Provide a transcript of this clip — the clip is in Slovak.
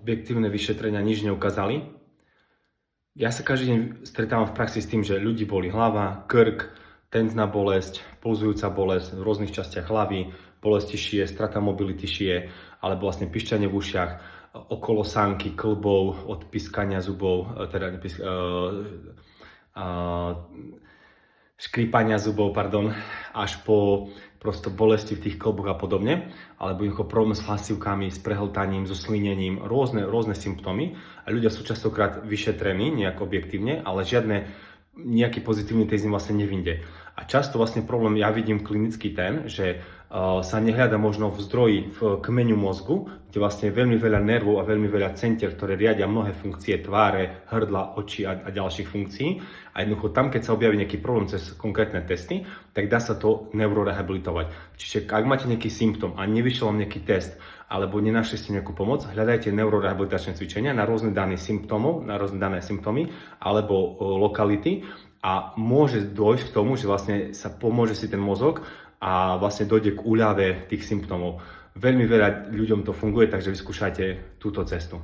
objektívne vyšetrenia nič neukázali. Ja sa každý deň stretávam v praxi s tým, že ľudí boli hlava, krk, tendná bolesť, pulzujúca bolesť v rôznych častiach hlavy, bolesti šie, strata mobility šie, alebo vlastne pišťanie v ušiach, okolo sánky, klbov, od piskania zubov, škrípania zubov, až po prosto bolesti v tých klboch a podobne, alebo problém s hlasivkami, s prehltaním, so slinením, rôzne symptómy. A ľudia sú častokrát vyšetrení nejak objektívne, ale nejaký pozitívny test im vlastne nevyjde. A často vlastne problém ja vidím klinicky ten, že sa nehľada možno v zdroji, v kmeňu mozgu, kde vlastne je veľmi veľa nervov a veľmi veľa centier, ktoré riadia mnohé funkcie tváre, hrdla, očí a ďalších funkcií. A jednoducho tam, keď sa objaví nejaký problém cez konkrétne testy, tak dá sa to neurorehabilitovať. Čiže ak máte nejaký symptóm a nevyšiel vám nejaký test, alebo nenašli ste nejakú pomoc, hľadajte neurorehabilitačné cvičenia na rôzne dané symptómy alebo lokality a môže dôjsť k tomu, že vlastne sa pomôže si ten mozog a vlastne dojde k úľave tých symptómov. Veľmi veľa ľuďom to funguje, takže vyskúšajte túto cestu.